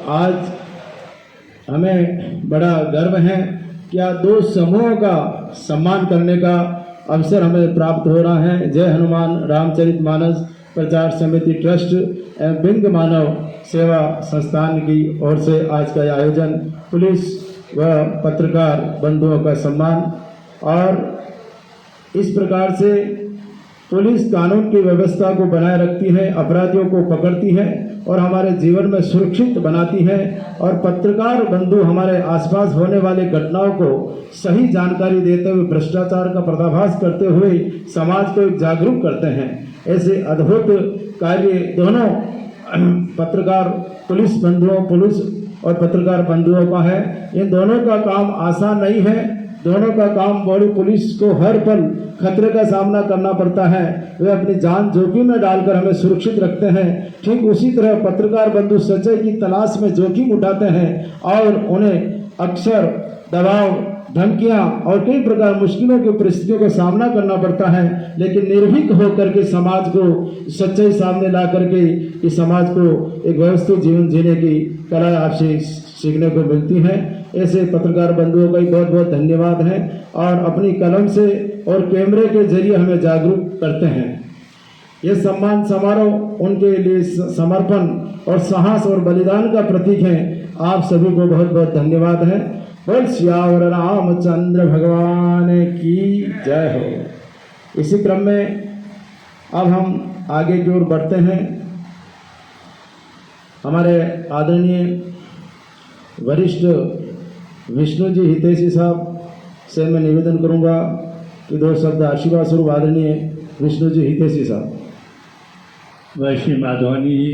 आज हमें बड़ा गर्व है कि आज दो समूहों का सम्मान करने का अवसर हमें प्राप्त हो रहा है। जय हनुमान रामचरितमानस प्रचार समिति ट्रस्ट एवं बिंग मानव सेवा संस्थान की ओर से आज का यह आयोजन पुलिस व पत्रकार बंधुओं का सम्मान, और इस प्रकार से पुलिस कानून की व्यवस्था को बनाए रखती है, अपराधियों को पकड़ती है और हमारे जीवन में सुरक्षित बनाती है, और पत्रकार बंधु हमारे आसपास होने वाली घटनाओं को सही जानकारी देते हुए भ्रष्टाचार का पर्दाफाश करते हुए समाज को जागरूक करते हैं। ऐसे अद्भुत कार्य दोनों पत्रकार पुलिस और पत्रकार बंधुओं का है। इन दोनों का काम आसान नहीं है। दोनों का काम बड़ी पुलिस को हर पल खतरे का सामना करना पड़ता है। वे अपनी जान जोखिम में डालकर हमें सुरक्षित रखते हैं। ठीक उसी तरह पत्रकार बंधु सच्चाई की तलाश में जोखिम उठाते हैं और उन्हें अक्सर दबाव, धमकियां और कई प्रकार मुश्किलों की परिस्थितियों का सामना करना पड़ता है, लेकिन निर्भीक होकर के समाज को सच्चाई सामने ला करके इस समाज को एक व्यवस्थित जीवन जीने की कला आपसे सीखने को मिलती है। ऐसे पत्रकार बंधुओं का बहुत बहुत धन्यवाद है, और अपनी कलम से और कैमरे के जरिए हमें जागरूक करते हैं। ये सम्मान समारोह उनके लिए समर्पण और साहस और बलिदान का प्रतीक है। आप सभी को बहुत बहुत धन्यवाद है। बोल सियावर रामचंद्र भगवान की जय हो। इसी क्रम में अब हम आगे की ओर बढ़ते हैं। हमारे आदरणीय वरिष्ठ विष्णु जी हितेशी साहब से मैं निवेदन करूंगा कि दो शब्द आशीर्वाद स्वरूप आदरणीय विष्णु जी हितेशी साहब। वैश्वी माधवानी जी,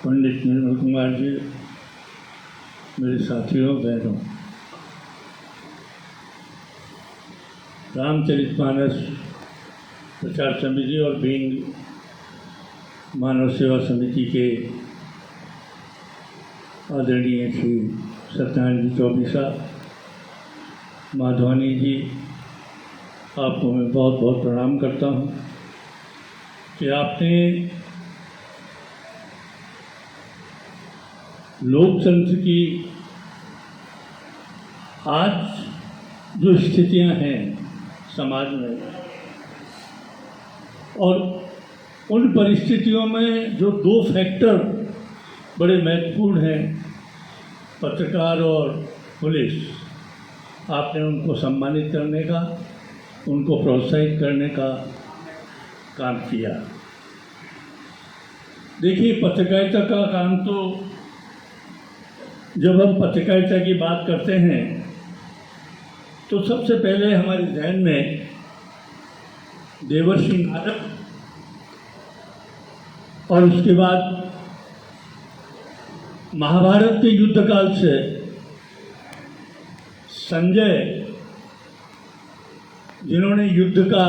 पंडित निर्मल कुमार जी, मेरे साथियों बहनों, रामचरितमानस प्रचार समिति और बिंग मानव सेवा समिति के आदरणीय श्री सत्यनारायण जी चौबे साहब, माधवानी जी, आपको मैं बहुत बहुत प्रणाम करता हूँ कि आपने लोकतंत्र की आज जो स्थितियां हैं समाज में, और उन परिस्थितियों में जो दो फैक्टर बड़े महत्वपूर्ण हैं, पत्रकार और पुलिस, आपने उनको सम्मानित करने का, उनको प्रोत्साहित करने का काम किया। देखिए, पत्रकारिता का काम तो, जब हम पत्रकारिता की बात करते हैं तो सबसे पहले हमारे ध्यान में देवर्षि नारद और उसके बाद महाभारत के युद्ध काल से संजय, जिन्होंने युद्ध का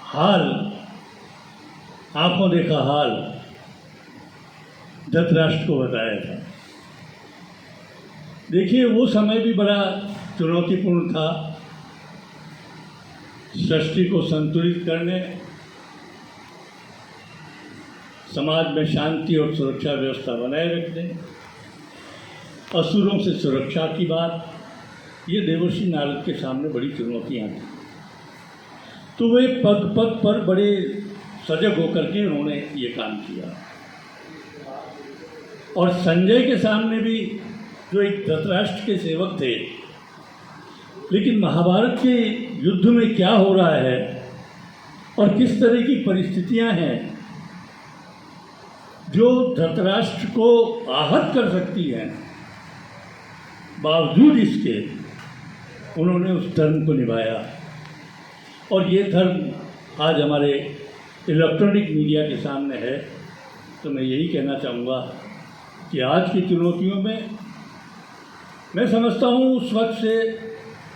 हाल, आंखों देखा हाल धृतराष्ट्र को बताया था। देखिए, वो समय भी बड़ा चुनौतीपूर्ण था। सृष्टि को संतुलित करने, समाज में शांति और सुरक्षा व्यवस्था बनाए रखने, असुरों से सुरक्षा की बात, ये देवर्षि नारद के सामने बड़ी चुनौतियां थी। तो वे पग पग पर बड़े सजग होकर के उन्होंने ये काम किया। और संजय के सामने भी, जो एक धृतराष्ट्र के सेवक थे, लेकिन महाभारत के युद्ध में क्या हो रहा है और किस तरह की परिस्थितियां हैं जो धृतराष्ट्र को आहत कर सकती हैं, बावजूद इसके उन्होंने उस धर्म को निभाया। और ये धर्म आज हमारे इलेक्ट्रॉनिक मीडिया के सामने है। तो मैं यही कहना चाहूँगा कि आज की चुनौतियों में मैं समझता हूँ उस वक्त से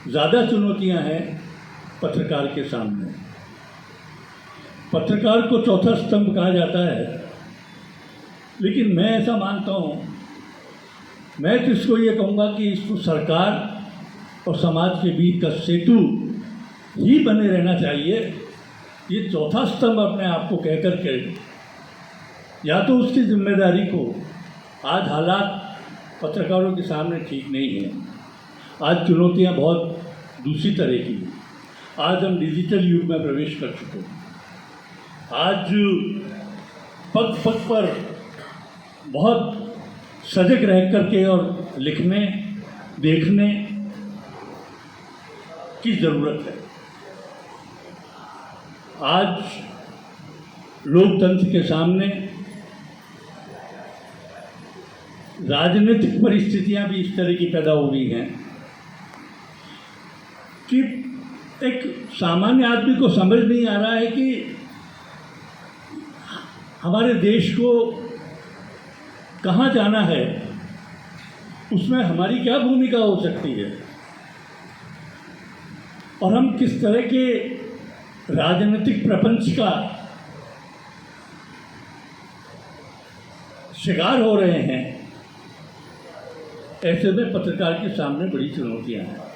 ज़्यादा चुनौतियाँ हैं पत्रकार के सामने। पत्रकार को चौथा स्तंभ कहा जाता है, लेकिन मैं ऐसा मानता हूँ, मैं तो इसको ये कहूँगा कि इसको सरकार और समाज के बीच का सेतु ही बने रहना चाहिए। ये चौथा स्तंभ अपने आप को कह कर के या तो उसकी जिम्मेदारी को, आज हालात पत्रकारों के सामने ठीक नहीं है, आज चुनौतियां बहुत दूसरी तरह की हैं। आज हम डिजिटल युग में प्रवेश कर चुके हैं। आज पग पग पर बहुत सजग रह करके और लिखने देखने की ज़रूरत है। आज लोकतंत्र के सामने राजनीतिक परिस्थितियां भी इस तरह की पैदा हो गई हैं कि एक सामान्य आदमी को समझ नहीं आ रहा है कि हमारे देश को कहाँ जाना है, उसमें हमारी क्या भूमिका हो सकती है और हम किस तरह के राजनीतिक प्रपंच का शिकार हो रहे हैं। ऐसे में पत्रकार के सामने बड़ी चुनौतियां हैं।